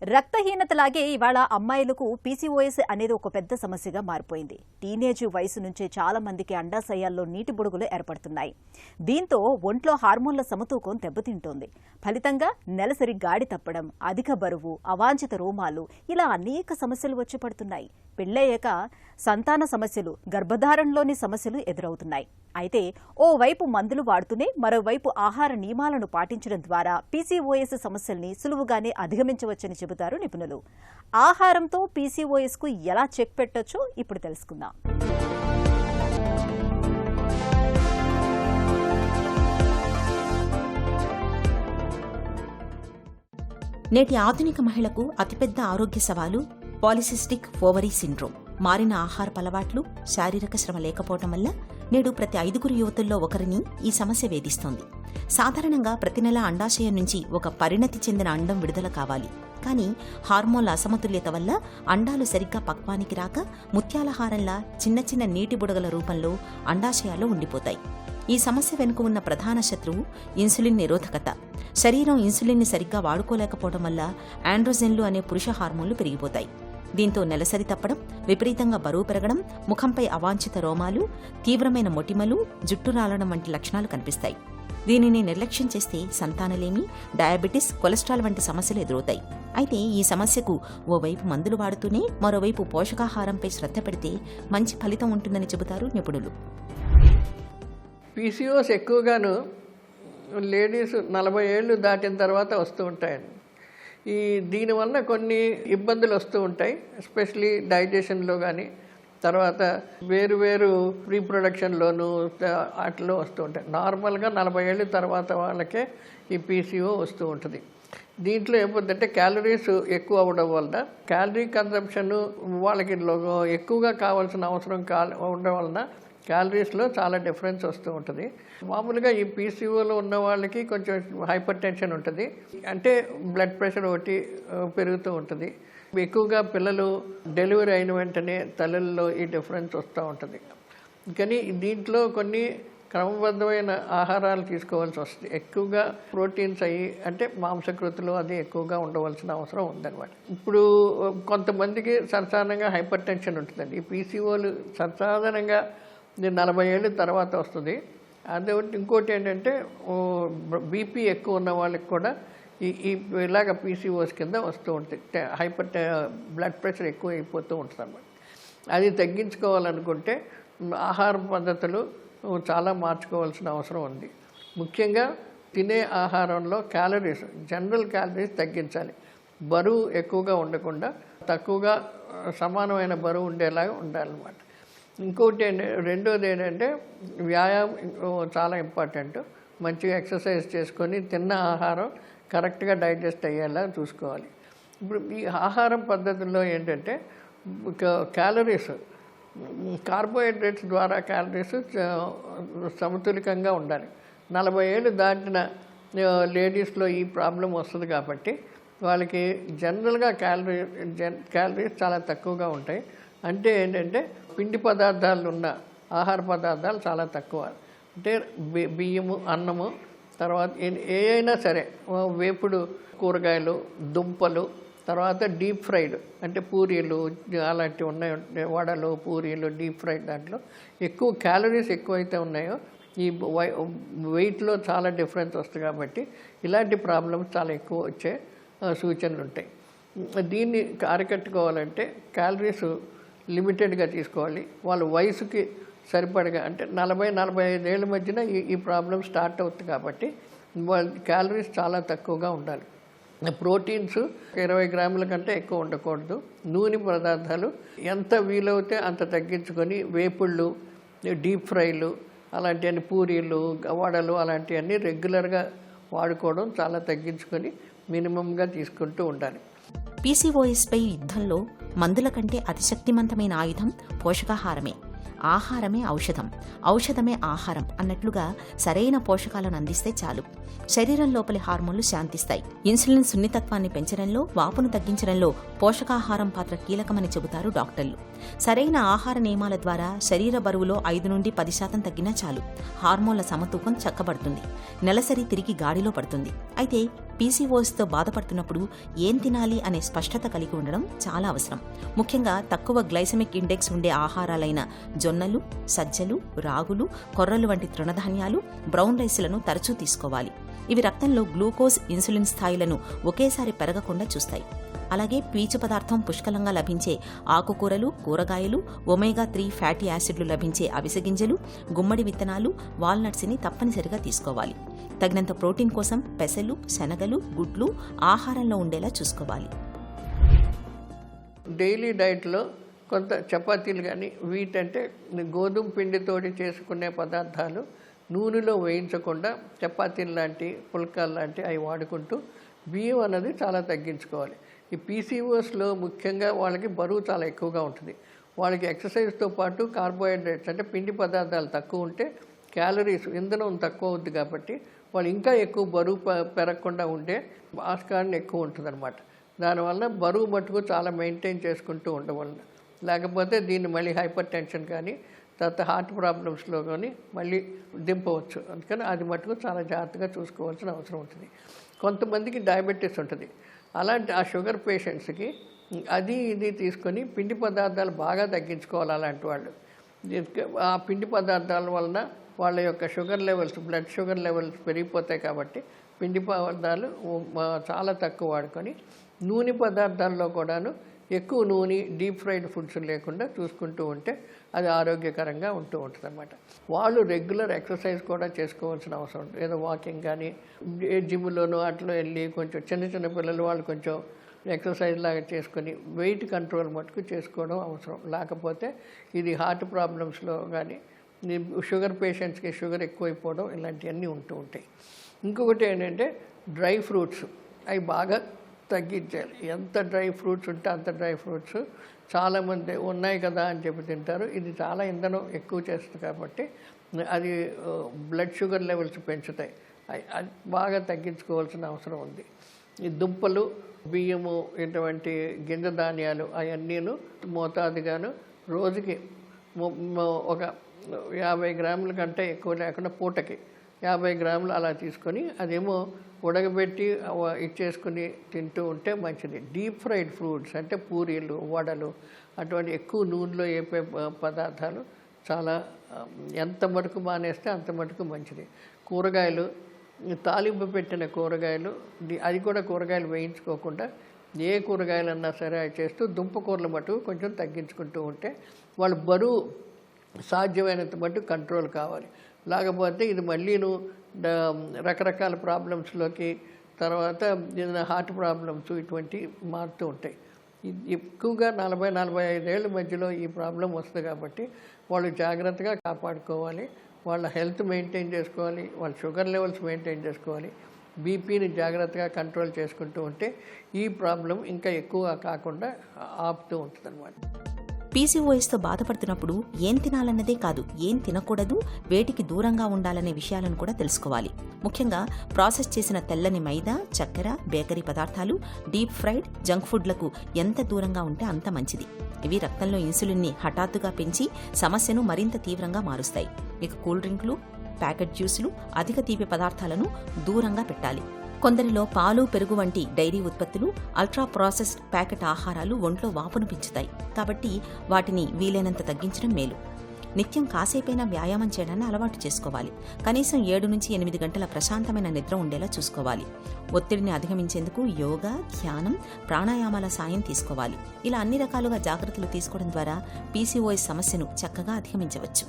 రక్తహీనతలాగే ఇవాళ అమ్మాయిలకు పీసీఓఎస్ అనేది ఒక పెద్ద సమస్యగా మారిపోయింది. టీనేజ్ వయసు నుంచే చాలా మందికి అండాశయాల్లో నీటి బుడగలు ఏర్పడుతున్నాయి. దీంతో ఒంట్లో హార్మోన్ల సమతూకం దెబ్బతింటోంది. ఫలితంగా నెలసరి గాడి తప్పడం, అధిక బరువు, అవాంఛిత రోమాలు ఇలా అనేక సమస్యలు వచ్చి పడుతున్నాయి. పెళ్లయ్యాక సంతాన సమస్యలు, గర్భధారణలోని సమస్యలు ఎదురవుతున్నాయి. అయితే ఓవైపు మందులు వాడుతూనే మరోవైపు ఆహార నియమాలను పాటించడం ద్వారా పీసీఓఎస్ సమస్యల్ని సులువుగానే అధిగమించవచ్చని చెబుతారు నిపుణులు. ఆహారంతో పీసీఓఎస్ కు ఎలా చెక్ పెట్టొచ్చో ఇప్పుడు తెలుసుకుందాం. నేటి ఆధునిక మహిళకు అతిపెద్ద ఆరోగ్య సవాలు పాలిసిస్టిక్ ఓవరీ సిండ్రోమ్. మారిన ఆహారపు అలవాట్లు, శారీరక శ్రమ లేకపోవటం వల్ల నేడు ప్రతి 5 యువతుల్లో ఒకరిని ఈ సమస్య వేధిస్తోంది. సాధారణంగా ప్రతి నెల అండాశయం నుంచి ఒక పరిణతి చెందిన అండం విడుదల కావాలి. కానీ హార్మోన్ల అసమతుల్యత వల్ల అండాలు సరిగ్గా పక్వానికి రాక ముత్యాలహారంలా చిన్న చిన్న నీటి బుడగల రూపంలో అండాశయాల్లో ఉండిపోతాయి. ఈ సమస్య వెనుక ఉన్న ప్రధాన శత్రువు ఇన్సులిన్ నిరోధకత. శరీరం ఇన్సులిన్ని సరిగ్గా వాడుకోలేకపోవడం వల్ల ఆండ్రోజెన్లు అనే పురుష హార్మోన్లు పెరిగిపోతాయి. దీంతో నెలసరి తప్పడం, విపరీతంగా బరువు పెరగడం, ముఖంపై అవాంఛిత రోమాలు, తీవ్రమైన మొటిమలు, జుట్టు రాలడం వంటి లక్షణాలు కనిపిస్తాయి. దీనిని నిర్లక్ష్యం చేస్తే సంతానలేమి, డయాబెటిస్, కొలెస్ట్రాల్ వంటి సమస్యలు ఎదురవుతాయి. అయితే ఈ సమస్యకు ఓవైపు మందులు వాడుతూనే మరోవైపు పోషకాహారంపై శ్రద్ధ పెడితే మంచి ఫలితం ఉంటుందని చెబుతారు నిపుణులు. పీసీఓస్ ఎక్కువగాను లేడీస్ 40 ఏళ్ళు దాటిన తర్వాత వస్తూ ఉంటాయండి. దీనివల్ల కొన్ని ఇబ్బందులు వస్తూ ఉంటాయి. ఎస్పెషలీ డైజెషన్లో కానీ, తర్వాత వేరు రీప్రొడక్షన్లోనూ వాటిలో వస్తూ ఉంటాయి. నార్మల్గా 40 ఏళ్ళ తర్వాత వాళ్ళకే ఈ పీసీఓ వస్తూ ఉంటుంది. దీంట్లో ఏమవుతుందంటే క్యాలరీస్ ఎక్కువ అవ్వడం వలన క్యాలరీ కన్సంప్షన్ వాళ్ళకి ఎక్కువగా కావాల్సిన అవసరం ఉండడం వలన క్యాలరీస్లో చాలా డిఫరెన్స్ వస్తూ ఉంటుంది. మామూలుగా ఈ పీసీఓలో ఉన్న వాళ్ళకి కొంచెం హైపర్ టెన్షన్ ఉంటుంది, అంటే బ్లడ్ ప్రెషర్ ఒకటి పెరుగుతూ ఉంటుంది. ఎక్కువగా పిల్లలు డెలివరీ అయిన వెంటనే తల్లుల్లో ఈ డిఫరెన్స్ వస్తూ ఉంటుంది. కానీ దీంట్లో కొన్ని క్రమబద్ధమైన ఆహారాలు తీసుకోవాల్సి వస్తుంది. ఎక్కువగా ప్రోటీన్స్ అయ్యి, అంటే మాంసకృతులు అది ఎక్కువగా ఉండవలసిన అవసరం ఉందన్నమాట. ఇప్పుడు కొంతమందికి సర్సాధారణంగా హైపర్ టెన్షన్ ఉంటుందండి. ఈ పీసీఓలు సర్సాధారణంగా 40 ఏళ్ళ తర్వాత వస్తుంది. అదే ఇంకోటి ఏంటంటే బీపీ ఎక్కువ ఉన్న వాళ్ళకి కూడా ఇలాగ పీసీఓస్ కింద వస్తూ ఉంటుంది. బ్లడ్ ప్రెషర్ ఎక్కువ అయిపోతూ ఉంటుంది అన్నమాట. అది తగ్గించుకోవాలనుకుంటే ఆహార పద్ధతులు చాలా మార్చుకోవాల్సిన అవసరం ఉంది. ముఖ్యంగా తినే ఆహారంలో క్యాలరీస్, జనరల్ క్యాలరీస్ తగ్గించాలి. బరువు ఎక్కువగా ఉండకుండా తక్కువగా సమానమైన బరువు ఉండేలాగా ఉండాలన్నమాట. ఇంకోటి రెండోది ఏంటంటే వ్యాయామం చాలా ఇంపార్టెంట్. మంచిగా ఎక్సర్సైజ్ చేసుకొని తిన్న ఆహారం కరెక్ట్గా డైజెస్ట్ అయ్యేలా చూసుకోవాలి. ఇప్పుడు ఈ ఆహారం పద్ధతుల్లో ఏంటంటే క్యాలరీస్, కార్బోహైడ్రేట్స్ ద్వారా క్యాలరీస్ సమతులికంగా ఉండాలి. 40 ఏళ్ళు దాటిన లేడీస్లో ఈ ప్రాబ్లం వస్తుంది కాబట్టి వాళ్ళకి జనరల్గా క్యాలరీస్ చాలా తక్కువగా ఉంటాయి. అంటే ఏంటంటే పిండి పదార్థాలు ఉన్న ఆహార పదార్థాలు చాలా తక్కువ. అంటే బియ్యము, అన్నము, తర్వాత అయినా సరే వేపుడు కూరగాయలు, దుంపలు, తర్వాత డీప్ ఫ్రైడ్ అంటే పూరీలు అలాంటివి ఉన్నాయి. వడలు, పూరీలు, డీప్ ఫ్రైడ్ దాంట్లో ఎక్కువ క్యాలరీస్ ఎక్కువైతే ఉన్నాయో ఈ వెయిట్లో చాలా డిఫరెన్స్ వస్తుంది. కాబట్టి ఇలాంటి ప్రాబ్లమ్స్ చాలా ఎక్కువ వచ్చే సూచనలు ఉంటాయి. దీన్ని అరికట్టుకోవాలంటే క్యాలరీస్ లిమిటెడ్గా తీసుకోవాలి. వాళ్ళ వయసుకి సరిపడగా, అంటే 40-45 ఏళ్ళ మధ్యన ఈ ప్రాబ్లం స్టార్ట్ అవుతుంది. కాబట్టి వాళ్ళ క్యాలరీస్ చాలా తక్కువగా ఉండాలి. ప్రోటీన్స్ 20 గ్రాముల కంటే ఎక్కువ ఉండకూడదు. నూనె పదార్థాలు ఎంత వీలవుతే అంత తగ్గించుకొని వేపుళ్ళు, డీప్ ఫ్రైలు, అలాంటివన్నీ పూరీలు, వడలు అలాంటివన్నీ రెగ్యులర్గా వాడుకోవడం చాలా తగ్గించుకొని మినిమంగా తీసుకుంటూ ఉండాలి. పీసీఓఎస్పై యుద్ధంలో మందుల కంటే అతిశక్తిమంతమైన ఆయుధం పోషకాహారమే. ఆహారమే ఔషధం, ఔషధమే ఆహారం అన్నట్లుగా సరైన పోషకాలను అందిస్తే చాలు. శరీరం లోపలి హార్మోన్లు శాంతిస్తాయి. ఇన్సులిన్ సున్నితత్వాన్ని పెంచడంలో, వాపును తగ్గించడంలో పోషకాహారం పాత్ర కీలకమని చెబుతారు డాక్టర్లు. సరైన ఆహార నియమాల ద్వారా శరీర బరువులో 5 నుండి 10% తగ్గినా చాలు. హార్మోన్ల సమతూకం చక్కబడుతుంది. నెలసరి తిరిగి గాడిలో పడుతుంది. అయితే పీసీఓఎస్తో బాధపడుతున్నప్పుడు ఏం తినాలి అనే స్పష్టత కలిగి ఉండడం చాలా అవసరం. ముఖ్యంగా తక్కువ గ్లైసెమిక్ ఇండెక్స్ ఉండే ఆహారాలైన జొన్నలు, సజ్జలు, రాగులు, కొర్రలు వంటి తృణధాన్యాలు, బ్రౌన్ రైస్లను తరచూ తీసుకోవాలి. ఇవి రక్తంలో గ్లూకోజ్, ఇన్సులిన్ స్థాయిలను ఒకేసారి పెరగకుండా చూస్తాయి. అలాగే పీచు పదార్థం పుష్కలంగా లభించే ఆకుకూరలు, కూరగాయలు, ఒమేగా-3 ఫ్యాటీ యాసిడ్లు లభించే అవిసె గింజలు, గుమ్మడి విత్తనాలు, వాల్నట్స్ని తప్పనిసరిగా తీసుకోవాలి. తగినంత ప్రోటీన్ కోసం పెసలు, శనగలు, గుడ్లు ఆహారంలో ఉండేలా చూసుకోవాలి. డైలీ డైట్లో కొంత చపాతీలు కానీ, వీటంటే గోధుమ పిండితోటి చేసుకునే పదార్థాలు నూనెలో వేయించకుండా చపాతీలు లాంటి, పుల్కాలు లాంటి అవి వాడుకుంటూ బియ్యం అన్నది చాలా తగ్గించుకోవాలి. ఈ పీసీఓఎస్లో ముఖ్యంగా వాళ్ళకి బరువు చాలా ఎక్కువగా ఉంటుంది. వాళ్ళకి ఎక్సర్సైజ్తో పాటు కార్బోహైడ్రేట్స్ అంటే పిండి పదార్థాలు తక్కువ ఉంటే క్యాలరీస్, ఇంధనం తక్కువ అవుద్ది కాబట్టి వాళ్ళు ఇంకా ఎక్కువ బరువు పెరగకుండా ఉండే ఆస్కారం ఎక్కువ ఉంటుందన్నమాట. దానివల్ల బరువు మట్టుకు చాలా మెయింటైన్ చేసుకుంటూ ఉండవలన, లేకపోతే దీన్ని మళ్ళీ హైపర్ టెన్షన్ కానీ తర్వాత హార్ట్ ప్రాబ్లమ్స్లో కానీ మళ్ళీ దింపవచ్చు. అందుకని అది మట్టుకు చాలా జాగ్రత్తగా చూసుకోవాల్సిన అవసరం ఉంటుంది. కొంతమందికి డయాబెటీస్ ఉంటుంది. అలాంటి ఆ షుగర్ పేషెంట్స్కి అది ఇది తీసుకొని పిండి పదార్థాలు బాగా తగ్గించుకోవాలి. అలాంటి వాళ్ళు ఆ పిండి పదార్థాల వలన వాళ్ళ యొక్క sugar levels, blood sugar levels పెరిగిపోతాయి. కాబట్టి పిండి పదార్థాలు చాలా తక్కువ వాడుకొని నూనె పదార్థాల్లో కూడాను ఎక్కువ నూనె, డీప్ ఫ్రైడ్ ఫుడ్స్ లేకుండా చూసుకుంటూ ఉంటే అది ఆరోగ్యకరంగా ఉంటూ ఉంటుంది అన్నమాట. వాళ్ళు రెగ్యులర్ ఎక్సర్సైజ్ కూడా చేసుకోవాల్సిన అవసరం ఉంటుంది. ఏదో వాకింగ్ కానీ జిమ్లోనూ అట్లా వెళ్ళి కొంచెం చిన్న పిల్లలు వాళ్ళు కొంచెం ఎక్సర్సైజ్ లాగా చేసుకొని వెయిట్ కంట్రోల్ మటుకు చేసుకోవడం అవసరం. లేకపోతే ఇది హార్ట్ ప్రాబ్లమ్స్లో కానీ, షుగర్ పేషెంట్స్కి షుగర్ ఎక్కువైపోవడం ఇలాంటివన్నీ ఉంటూ ఉంటాయి. ఇంకొకటి ఏంటంటే డ్రై ఫ్రూట్స్ అవి బాగా తగ్గించాలి. ఎంత డ్రై ఫ్రూట్స్ ఉంటే అంత డ్రై ఫ్రూట్స్. చాలామంది ఉన్నాయి కదా అని చెప్పి తింటారు. ఇది చాలా ఇంధనం ఎక్కువ చేస్తుంది కాబట్టి అది బ్లడ్ షుగర్ లెవెల్స్ పెంచుతాయి. అది బాగా తగ్గించుకోవాల్సిన అవసరం ఉంది. ఈ దుంపలు, బియ్యము, ఇటువంటి గింజ ధాన్యాలు అవన్నీను మోతాదుగాను రోజుకి ఒక 50 గ్రాముల కంటే ఎక్కువ లేకుండా పూటకి 50 గ్రాములు అలా తీసుకొని అదేమో ఉడకబెట్టి ఇచ్చేసుకుని తింటూ ఉంటే మంచిది. డీప్ ఫ్రైడ్ ఫ్రూట్స్ అంటే పూరీలు, వడలు అటువంటి ఎక్కువ నూనెలో వేపే పదార్థాలు చాలా ఎంత మటుకు మానేస్తే అంత మటుకు మంచిది. కూరగాయలు, తాలింపు పెట్టిన కూరగాయలు, అది కూడా కూరగాయలు వేయించుకోకుండా ఏ కూరగాయలన్నా సరే అవి చేస్తూ దుంపకూరల మటుకు కొంచెం తగ్గించుకుంటూ ఉంటే వాళ్ళ బరువు సాధ్యమైనంత మటుకు కంట్రోల్ కావాలి. లేకపోతే ఇది మళ్ళీను రకరకాల ప్రాబ్లమ్స్లోకి, తర్వాత ఏదైనా హార్ట్ ప్రాబ్లమ్స్ ఇటువంటి మారుతూ ఉంటాయి. ఎక్కువగా 40-45 ఏళ్ళ మధ్యలో ఈ ప్రాబ్లం వస్తుంది కాబట్టి వాళ్ళు జాగ్రత్తగా కాపాడుకోవాలి. వాళ్ళ హెల్త్ మెయింటైన్ చేసుకోవాలి, వాళ్ళ షుగర్ లెవెల్స్ మెయింటైన్ చేసుకోవాలి, బీపీని జాగ్రత్తగా కంట్రోల్ చేసుకుంటూ ఉంటే ఈ ప్రాబ్లం ఇంకా ఎక్కువ కాకుండా ఆపుతూ ఉంటుంది అన్నమాట. పీసీఓఎస్తో బాధపడుతున్నప్పుడు ఏం తినాలన్నదే కాదు, ఏం తినకూడదు, వేటికి దూరంగా ఉండాలనే విషయాలను కూడా తెలుసుకోవాలి. ముఖ్యంగా ప్రాసెస్ చేసిన తెల్లని మైదా, చక్కెర, బేకరీ పదార్థాలు, డీప్ ఫ్రైడ్, జంక్ ఫుడ్లకు ఎంత దూరంగా ఉంటే అంత మంచిది. ఇవి రక్తంలో ఇన్సులిన్ని హఠాత్తుగా పెంచి సమస్యను మరింత తీవ్రంగా మారుస్తాయి. ఇక కూల్ డ్రింకులు, ప్యాకెట్ జ్యూసులు, అధిక తీపి పదార్థాలను దూరంగా పెట్టాలి. కొందరిలో పాలు, పెరుగు వంటి డైరీ ఉత్పత్తులు, అల్ట్రా ప్రాసెస్డ్ ప్యాకెట్ ఆహారాలు ఒంట్లో వాపును పెంచుతాయి. కాబట్టి వాటిని వీలైనంత తగ్గించడం మేలు. నిత్యం కాసేపైనా వ్యాయామం చేయడాన్ని అలవాటు చేసుకోవాలి. కనీసం 7 నుంచి 8 గంటల ప్రశాంతమైన నిద్ర ఉండేలా చూసుకోవాలి. ఒత్తిడిని అధిగమించేందుకు యోగా, ధ్యానం, ప్రాణాయామాల సాయం తీసుకోవాలి. ఇలా అన్ని రకాలుగా జాగ్రత్తలు తీసుకోవడం ద్వారా పీసీఓఎస్ సమస్యను చక్కగా అధిగమించవచ్చు.